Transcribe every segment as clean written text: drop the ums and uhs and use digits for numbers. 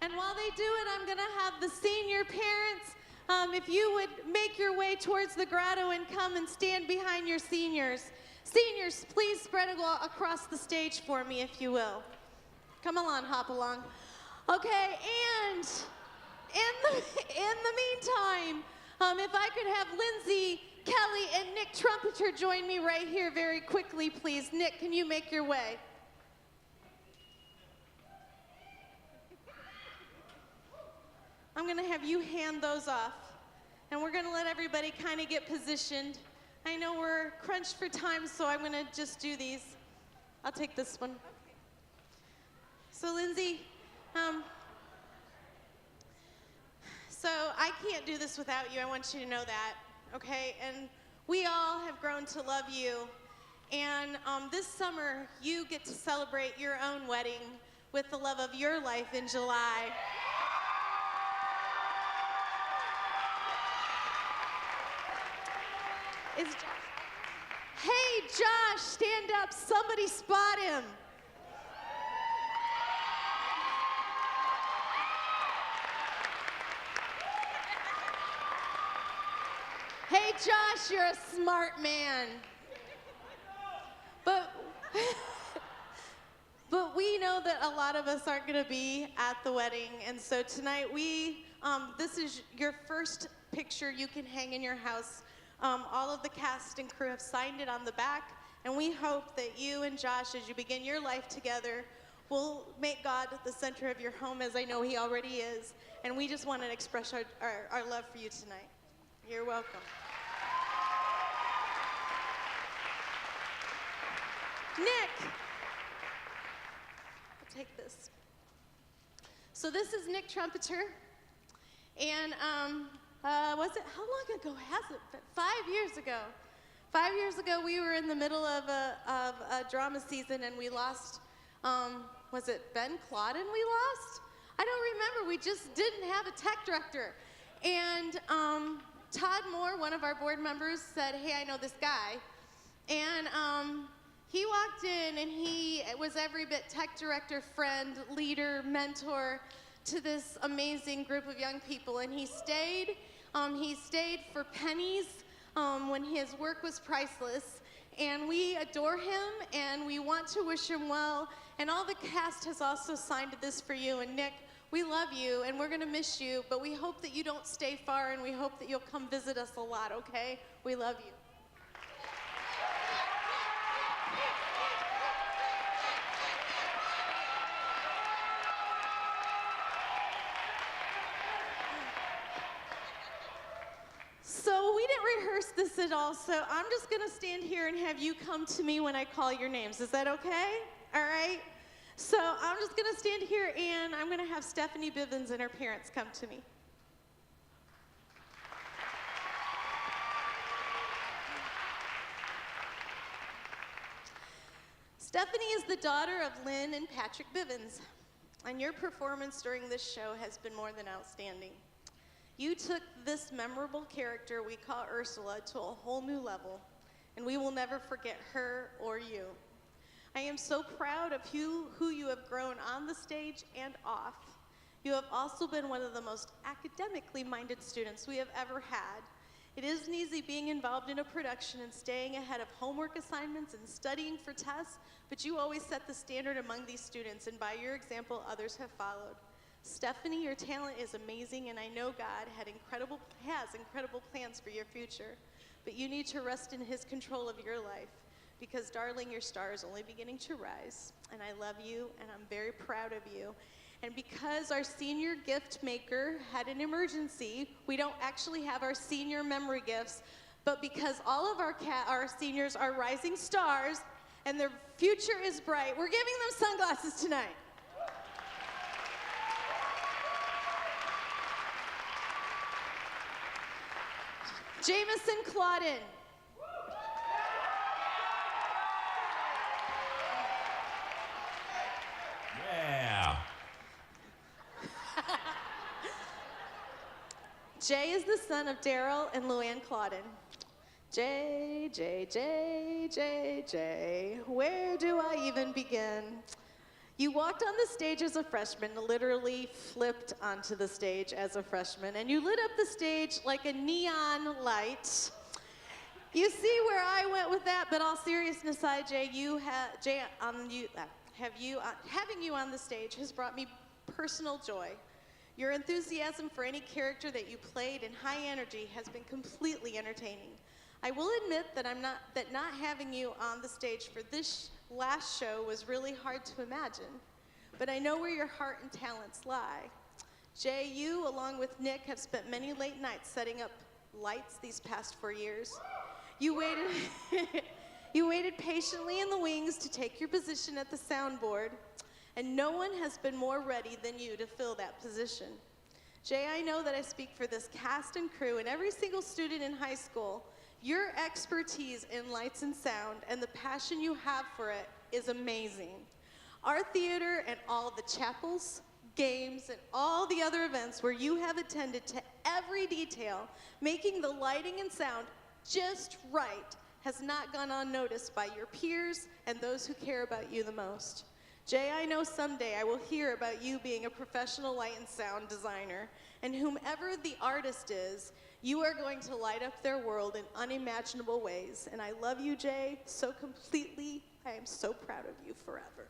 And while they do it, I'm going to have the senior parents, if you would make your way towards the grotto and come and stand behind your seniors. Seniors, please spread across the stage for me, if you will. Come along, hop along. Okay, and in the meantime, if I could have Lindsay, Kelly, and Nick Trumpeter join me right here very quickly, please. Nick, can you make your way? I'm going to have you hand those off, and we're going to let everybody kind of get positioned. I know we're crunched for time, so I'm going to just do these. I'll take this one. Okay. So, Lindsay, so I can't do this without you. I want you to know that, okay? And we all have grown to love you, and this summer, you get to celebrate your own wedding with the love of your life in July. Hey, Josh, stand up. Somebody spot him. Hey, Josh, you're a smart man. But we know that a lot of us aren't going to be at the wedding. And so tonight, this is your first picture you can hang in your house. All of the cast and crew have signed it on the back, and we hope that you and Josh, as you begin your life together, will make God the center of your home, as I know he already is, and we just want to express our love for you tonight. You're welcome. Nick, I'll take this. So this is Nick Trumpeter, and how long ago has it been? 5 years ago. 5 years ago, we were in the middle of a drama season, and we lost, was it Ben Claudin we lost? I don't remember. We just didn't have a tech director. And Todd Moore, one of our board members, said, hey, I know this guy. And he walked in, and he was every bit tech director, friend, leader, mentor to this amazing group of young people. And he stayed for pennies when his work was priceless, and we adore him, and we want to wish him well, and all the cast has also signed this for you. And Nick, we love you, and we're going to miss you, but we hope that you don't stay far, and we hope that you'll come visit us a lot, okay? We love you. So we didn't rehearse this at all, so I'm just going to stand here and have you come to me when I call your names. Is that okay? All right? So I'm just going to stand here, and I'm going to have Stephanie Bivens and her parents come to me. Stephanie is the daughter of Lynn and Patrick Bivens, and your performance during this show has been more than outstanding. You took this memorable character we call Ursula to a whole new level, and we will never forget her or you. I am so proud of who you have grown on the stage and off. You have also been one of the most academically minded students we have ever had. It isn't easy being involved in a production and staying ahead of homework assignments and studying for tests, but you always set the standard among these students, and by your example, others have followed. Stephanie, your talent is amazing, and I know God has incredible plans for your future, but you need to rest in his control of your life, because, darling, your star is only beginning to rise, and I love you, and I'm very proud of you. And because our senior gift maker had an emergency, we don't actually have our senior memory gifts, but because all of our seniors are rising stars, and their future is bright, we're giving them sunglasses tonight. Jamison Claudin. Yeah. Jay is the son of Daryl and Luann Claudin. Jay, Jay, Jay, Jay, Jay, where do I even begin? You walked on the stage as a freshman, literally flipped onto the stage as a freshman, and you lit up the stage like a neon light. You see where I went with that, but all seriousness aside, having you on the stage has brought me personal joy. Your enthusiasm for any character that you played and high energy has been completely entertaining. I will admit that not having you on the stage for this last show was really hard to imagine, but I know where your heart and talents lie. Jay, you, along with Nick, have spent many late nights setting up lights these past 4 years. You waited patiently in the wings to take your position at the soundboard, and no one has been more ready than you to fill that position. Jay, I know that I speak for this cast and crew and every single student in high school. Your expertise in lights and sound and the passion you have for it is amazing. Our theater and all the chapels, games, and all the other events where you have attended to every detail, making the lighting and sound just right, has not gone unnoticed by your peers and those who care about you the most. Jay, I know someday I will hear about you being a professional light and sound designer, and whomever the artist is, you are going to light up their world in unimaginable ways. And I love you, Jay, so completely. I am so proud of you forever.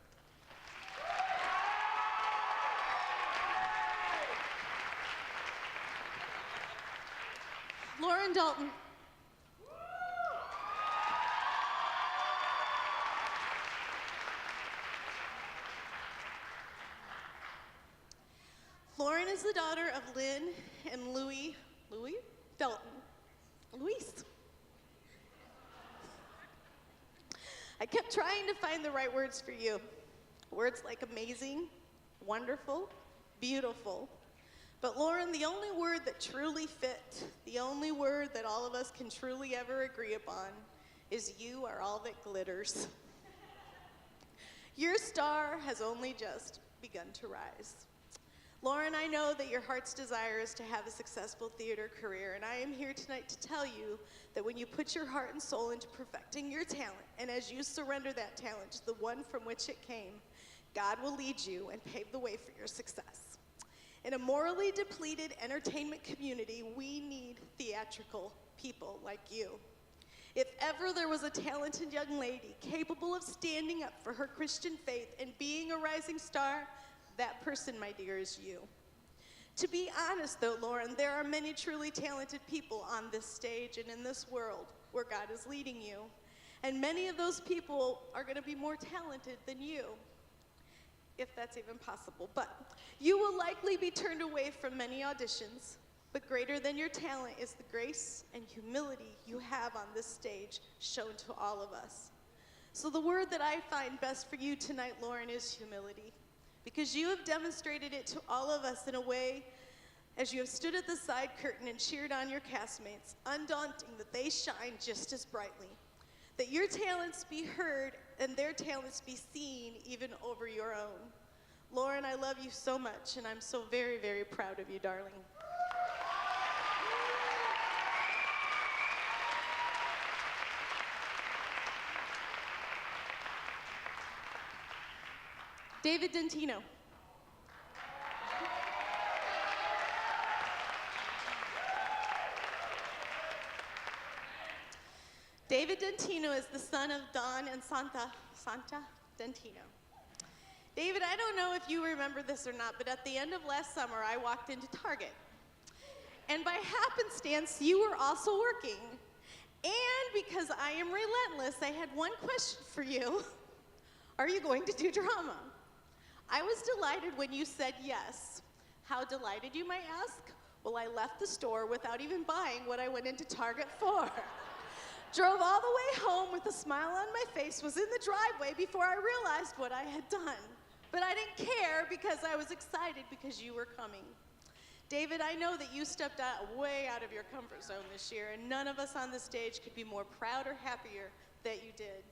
Lauren Dalton. Lauren is the daughter of Lynn and Louis Dalton. Luis. I kept trying to find the right words for you. Words like amazing, wonderful, beautiful. But Lauren, the only word that truly fit, the only word that all of us can truly ever agree upon is you are all that glitters. Your star has only just begun to rise. Lauren, I know that your heart's desire is to have a successful theater career, and I am here tonight to tell you that when you put your heart and soul into perfecting your talent, and as you surrender that talent to the one from which it came, God will lead you and pave the way for your success. In a morally depleted entertainment community, we need theatrical people like you. If ever there was a talented young lady capable of standing up for her Christian faith and being a rising star, that person, my dear, is you. To be honest, though, Lauren, there are many truly talented people on this stage and in this world where God is leading you. And many of those people are going to be more talented than you, if that's even possible. But you will likely be turned away from many auditions, but greater than your talent is the grace and humility you have on this stage shown to all of us. So the word that I find best for you tonight, Lauren, is humility. Because you have demonstrated it to all of us in a way as you have stood at the side curtain and cheered on your castmates, undaunting that they shine just as brightly. That your talents be heard and their talents be seen even over your own. Lauren, I love you so much, and I'm so very, very proud of you, darling. David Dentino. David Dentino is the son of Don and Santa Dentino. David, I don't know if you remember this or not, but at the end of last summer, I walked into Target. And by happenstance, you were also working. And because I am relentless, I had one question for you. Are you going to do drama? I was delighted when you said yes. How delighted, you might ask? Well, I left the store without even buying what I went into Target for. Drove all the way home with a smile on my face, was in the driveway before I realized what I had done. But I didn't care because I was excited because you were coming. David, I know that you stepped way out of your comfort zone this year, and none of us on the stage could be more proud or happier that you did.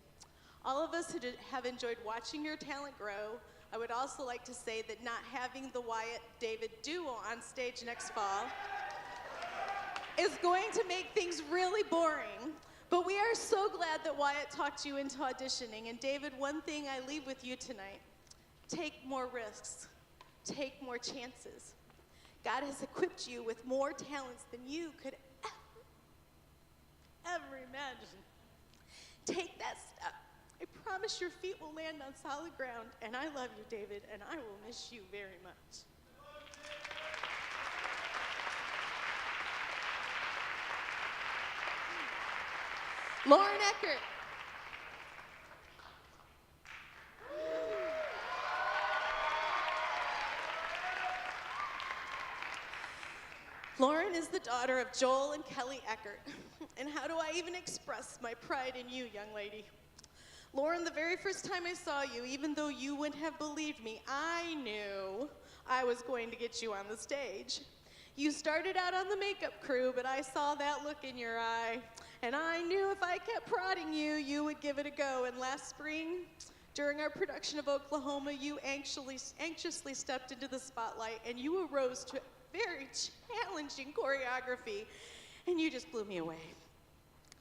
All of us have enjoyed watching your talent grow. I would also like to say that not having the Wyatt-David duo on stage next fall is going to make things really boring. But we are so glad that Wyatt talked you into auditioning. And David, one thing I leave with you tonight. Take more risks. Take more chances. God has equipped you with more talents than you could ever imagine. Take that step. I promise your feet will land on solid ground, and I love you, David, and I will miss you very much. Lauren Eckert. Lauren is the daughter of Joel and Kelly Eckert. And how do I even express my pride in you, young lady? Lauren, the very first time I saw you, even though you wouldn't have believed me, I knew I was going to get you on the stage. You started out on the makeup crew, but I saw that look in your eye, and I knew if I kept prodding you, you would give it a go. And last spring, during our production of Oklahoma, you anxiously stepped into the spotlight, and you arose to very challenging choreography, and you just blew me away.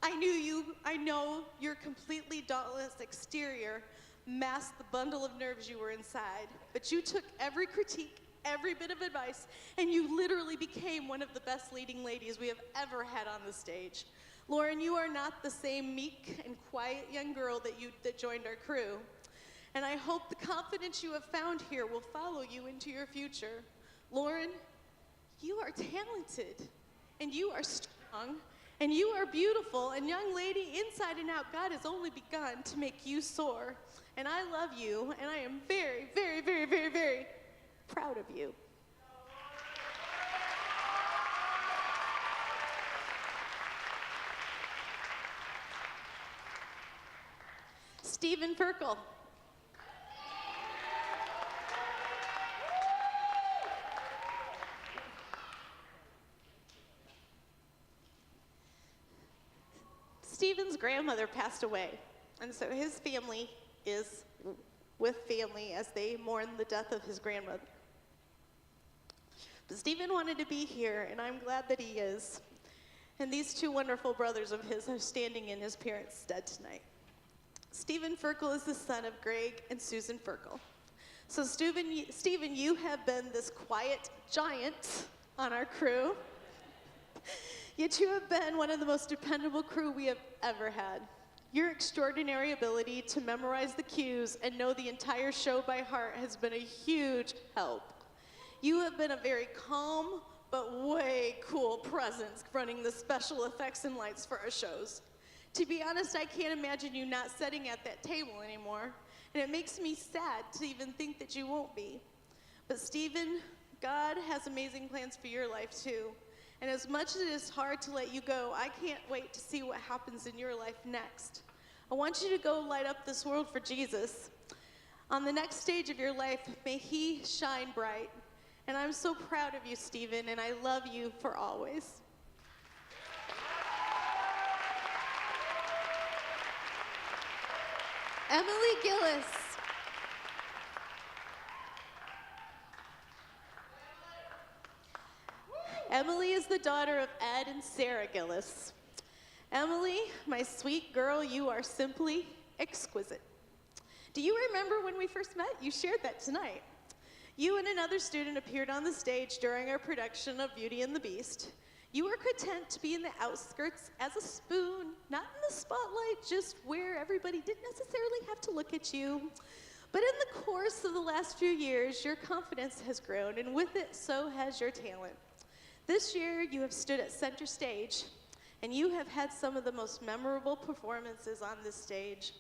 I know your completely dauntless exterior masked the bundle of nerves you were inside, but you took every critique, every bit of advice, and you literally became one of the best leading ladies we have ever had on the stage. Lauren, you are not the same meek and quiet young girl that joined our crew, and I hope the confidence you have found here will follow you into your future. Lauren, you are talented, and you are strong, and you are beautiful, and young lady, inside and out, God has only begun to make you soar. And I love you, and I am very, very, very, very, very proud of you. Stephen Ferkel. Stephen's grandmother passed away, and so his family is with family as they mourn the death of his grandmother. But Stephen wanted to be here, and I'm glad that he is. And these two wonderful brothers of his are standing in his parents' stead tonight. Stephen Ferkel is the son of Greg and Susan Ferkel. So Stephen, you have been this quiet giant on our crew. Yet you have been one of the most dependable crew we have ever had. Your extraordinary ability to memorize the cues and know the entire show by heart has been a huge help. You have been a very calm, but way cool presence running the special effects and lights for our shows. To be honest, I can't imagine you not sitting at that table anymore, and it makes me sad to even think that you won't be. But Stephen, God has amazing plans for your life too. And as much as it is hard to let you go, I can't wait to see what happens in your life next. I want you to go light up this world for Jesus. On the next stage of your life, may he shine bright. And I'm so proud of you, Stephen, and I love you for always. Emily Gillis. Emily is the daughter of Ed and Sarah Gillis. Emily, my sweet girl, you are simply exquisite. Do you remember when we first met? You shared that tonight. You and another student appeared on the stage during our production of Beauty and the Beast. You were content to be in the outskirts as a spoon, not in the spotlight, just where everybody didn't necessarily have to look at you. But in the course of the last few years, your confidence has grown, and with it, so has your talent. This year, you have stood at center stage, and you have had some of the most memorable performances on this stage.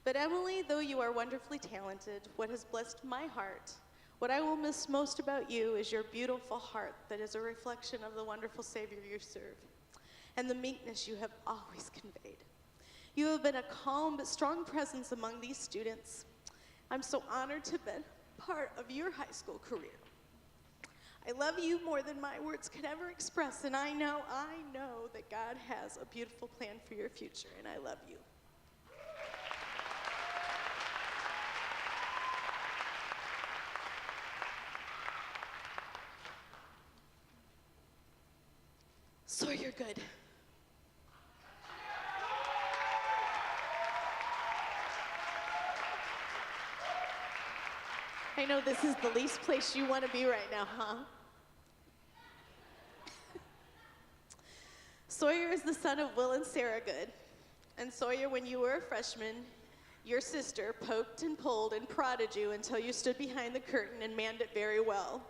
But Emily, though you are wonderfully talented, what has blessed my heart, what I will miss most about you is your beautiful heart that is a reflection of the wonderful Savior you serve, and the meekness you have always conveyed. You have been a calm but strong presence among these students. I'm so honored to have been part of your high school career. I love you more than my words could ever express, and I know that God has a beautiful plan for your future, and I love you. So you're good. I know this is the least place you want to be right now, huh? Sawyer is the son of Will and Sarah Good. And Sawyer, when you were a freshman, your sister poked and pulled and prodded you until you stood behind the curtain and manned it very well.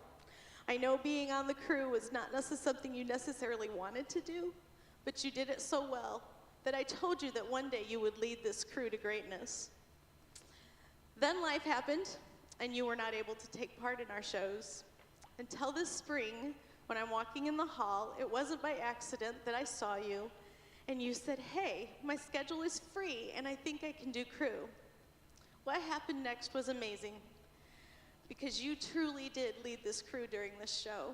I know being on the crew was not something you necessarily wanted to do, but you did it so well that I told you that one day you would lead this crew to greatness. Then life happened, and you were not able to take part in our shows. Until this spring, when I'm walking in the hall, it wasn't by accident that I saw you, and you said, "Hey, my schedule is free, and I think I can do crew." What happened next was amazing, because you truly did lead this crew during this show.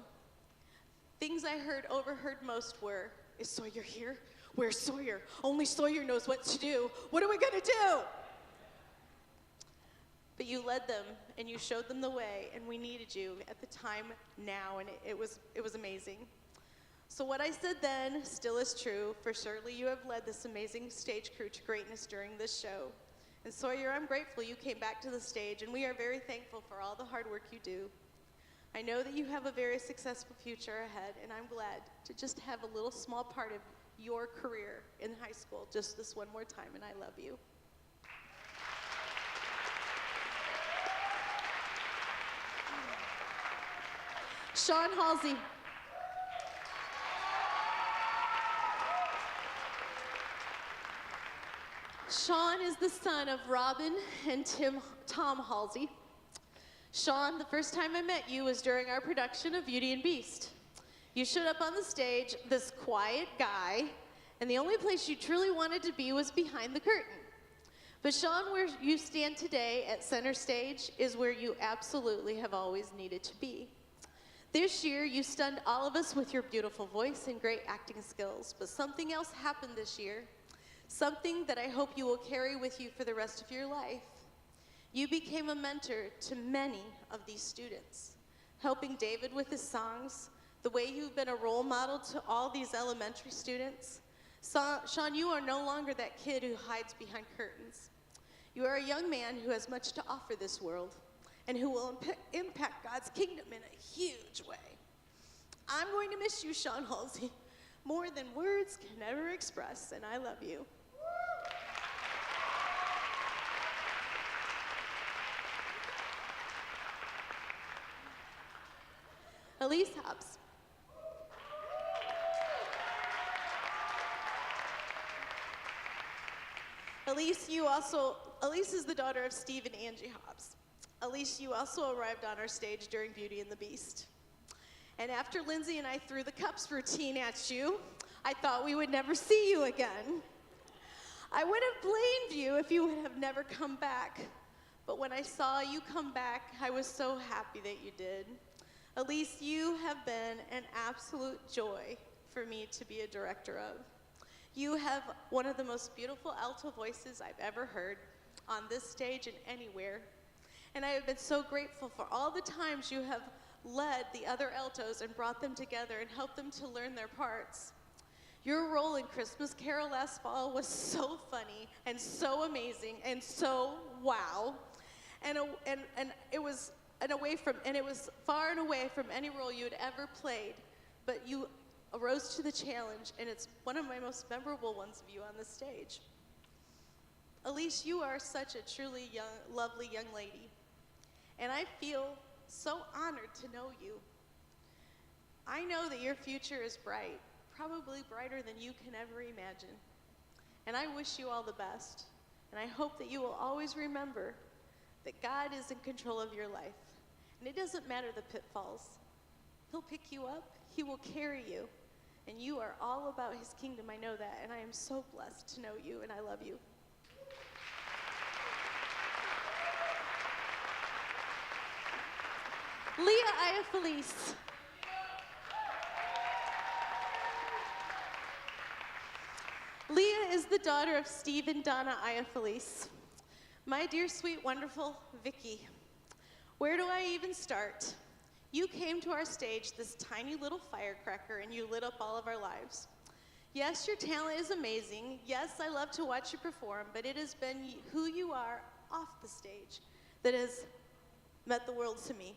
Things I overheard most were, "Is Sawyer here? Where's Sawyer? Only Sawyer knows what to do. What are we gonna do?" But you led them, and you showed them the way, and we needed you at the time now, and it was amazing. So what I said then still is true, for surely you have led this amazing stage crew to greatness during this show. And Sawyer, I'm grateful you came back to the stage, and we are very thankful for all the hard work you do. I know that you have a very successful future ahead, and I'm glad to just have a little small part of your career in high school just this one more time, and I love you. Sean Halsey. Sean is the son of Robin and Tom Halsey. Sean, the first time I met you was during our production of Beauty and Beast. You showed up on the stage, this quiet guy, and the only place you truly wanted to be was behind the curtain. But Sean, where you stand today at center stage is where you absolutely have always needed to be. This year, you stunned all of us with your beautiful voice and great acting skills, but something else happened this year, something that I hope you will carry with you for the rest of your life. You became a mentor to many of these students, helping David with his songs, the way you've been a role model to all these elementary students. Sean, you are no longer that kid who hides behind curtains. You are a young man who has much to offer this world, and who will impact God's kingdom in a huge way. I'm going to miss you, Sean Halsey, more than words can ever express, and I love you. Elise Hobbs. Elise is the daughter of Steve and Angie Hobbs. Elise, you also arrived on our stage during Beauty and the Beast. And after Lindsay and I threw the cups routine at you, I thought we would never see you again. I would have blamed you if you would have never come back. But when I saw you come back, I was so happy that you did. Elise, you have been an absolute joy for me to be a director of. You have one of the most beautiful alto voices I've ever heard on this stage and anywhere. And I have been so grateful for all the times you have led the other altos and brought them together and helped them to learn their parts. Your role in Christmas Carol last fall was so funny and so amazing and so wow. And it was far and away from any role you had ever played, but you arose to the challenge, and it's one of my most memorable ones of you on the stage. Elise, you are such a truly lovely young lady. And I feel so honored to know you. I know that your future is bright, probably brighter than you can ever imagine. And I wish you all the best. And I hope that you will always remember that God is in control of your life. And it doesn't matter the pitfalls. He'll pick you up, he will carry you. And you are all about his kingdom, I know that. And I am so blessed to know you, and I love you. Leah Iafalise. Leah is the daughter of Steve and Donna Iafalise. My dear, sweet, wonderful Vicky. Where do I even start? You came to our stage, this tiny little firecracker, and you lit up all of our lives. Yes, your talent is amazing. Yes, I love to watch you perform, but it has been who you are off the stage that has meant the world to me.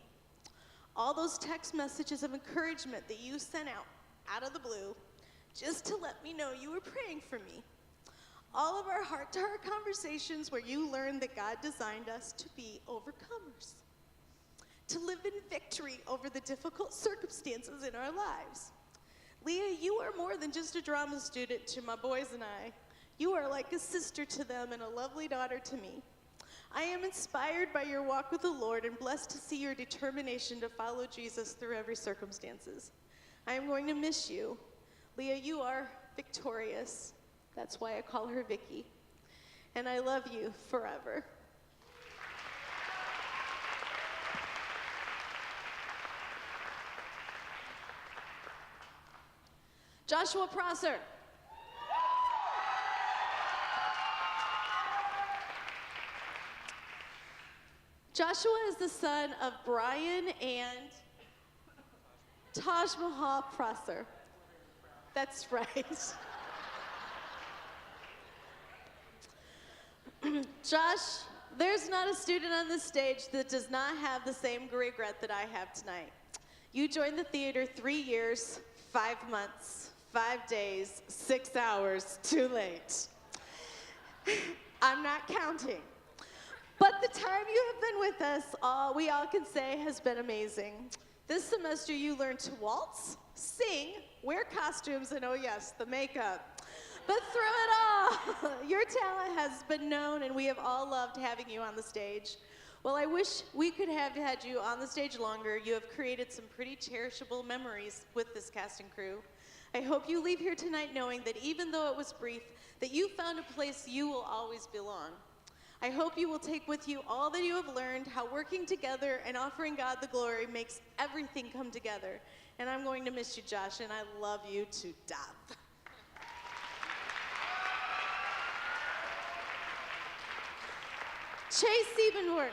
All those text messages of encouragement that you sent out of the blue, just to let me know you were praying for me. All of our heart-to-heart conversations where you learned that God designed us to be overcomers, to live in victory over the difficult circumstances in our lives. Leah, you are more than just a drama student to my boys and I. You are like a sister to them and a lovely daughter to me. I am inspired by your walk with the Lord and blessed to see your determination to follow Jesus through every circumstances. I am going to miss you. Leah, you are victorious. That's why I call her Vicky. And I love you forever. Joshua Prosser. Joshua is the son of Brian and Taj Mahal Prosser. That's right. Josh, there's not a student on this stage that does not have the same regret that I have tonight. You joined the theater 3 years, 5 months, 5 days, 6 hours too late. I'm not counting. But the time you have been with us, we all can say has been amazing. This semester you learned to waltz, sing, wear costumes, and oh yes, the makeup. But through it all, your talent has been known and we have all loved having you on the stage. Well, I wish we could have had you on the stage longer. You have created some pretty cherishable memories with this cast and crew. I hope you leave here tonight knowing that even though it was brief, that you found a place you will always belong. I hope you will take with you all that you have learned, how working together and offering God the glory makes everything come together. And I'm going to miss you, Josh, and I love you to death. Chase Siebenborn.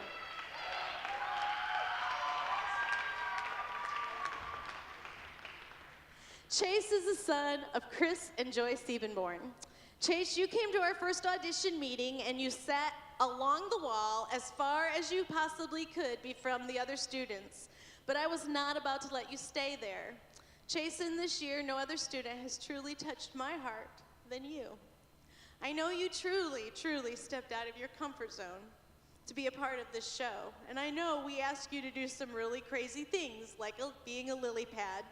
Chase is the son of Chris and Joy Siebenborn. Chase, you came to our first audition meeting and you sat along the wall as far as you possibly could be from the other students. But I was not about to let you stay there. Chase, in this year, no other student has truly touched my heart than you. I know you truly, truly stepped out of your comfort zone to be a part of this show. And I know we asked you to do some really crazy things, like being a lily pad.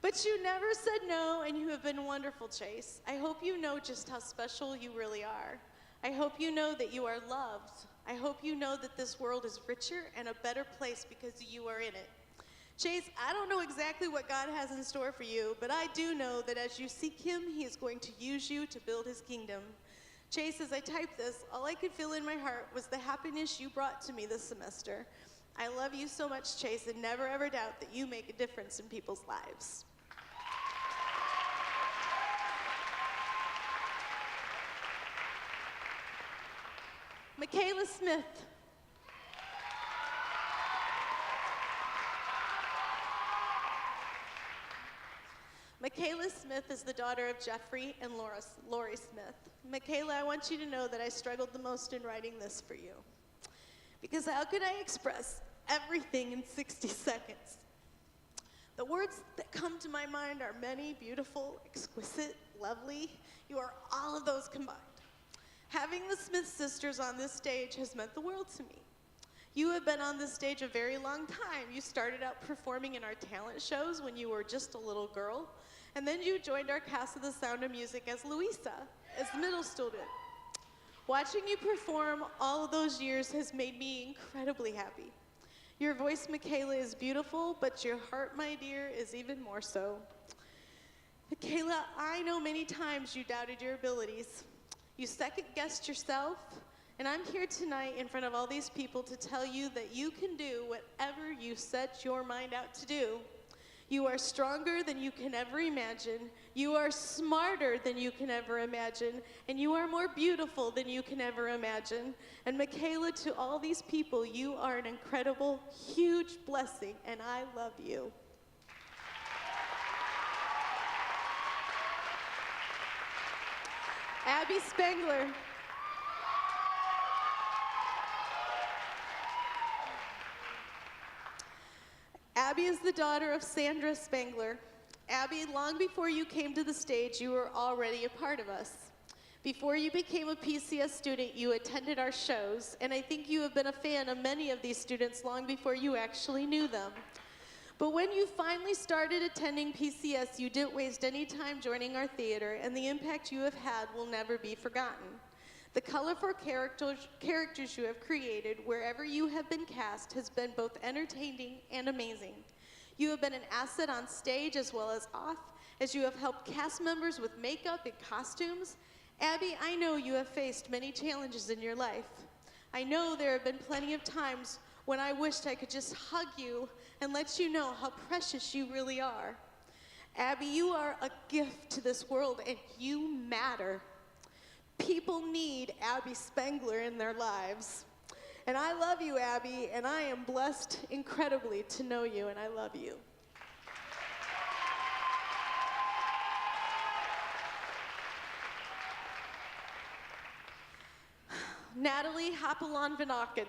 But you never said no, and you have been wonderful, Chase. I hope you know just how special you really are. I hope you know that you are loved. I hope you know that this world is richer and a better place because you are in it. Chase, I don't know exactly what God has in store for you, but I do know that as you seek him, he is going to use you to build his kingdom. Chase, as I typed this, all I could feel in my heart was the happiness you brought to me this semester. I love you so much, Chase, and never ever doubt that you make a difference in people's lives. Michaela Smith. Michaela Smith is the daughter of Jeffrey and Lori Smith. Michaela, I want you to know that I struggled the most in writing this for you. Because how could I express everything in 60 seconds? The words that come to my mind are many, beautiful, exquisite, lovely. You are all of those combined. Having the Smith sisters on this stage has meant the world to me. You have been on this stage a very long time. You started out performing in our talent shows when you were just a little girl, and then you joined our cast of The Sound of Music as Louisa, as a middle student. Watching you perform all of those years has made me incredibly happy. Your voice, Michaela, is beautiful, but your heart, my dear, is even more so. Michaela, I know many times you doubted your abilities. You second-guessed yourself, and I'm here tonight in front of all these people to tell you that you can do whatever you set your mind out to do. You are stronger than you can ever imagine. You are smarter than you can ever imagine. And you are more beautiful than you can ever imagine. And Michaela, to all these people, you are an incredible, huge blessing, and I love you. Abby Spengler. Abby is the daughter of Sandra Spangler. Abby, long before you came to the stage, you were already a part of us. Before you became a PCS student, you attended our shows, and I think you have been a fan of many of these students long before you actually knew them. But when you finally started attending PCS, you didn't waste any time joining our theater, and the impact you have had will never be forgotten. The colorful characters you have created wherever you have been cast has been both entertaining and amazing. You have been an asset on stage as well as off, as you have helped cast members with makeup and costumes. Abby, I know you have faced many challenges in your life. I know there have been plenty of times when I wished I could just hug you and let you know how precious you really are. Abby, you are a gift to this world, and you matter. People need Abby Spangler in their lives. And I love you, Abby, and I am blessed incredibly to know you, and I love you. Natalie Hopalon Vanaken.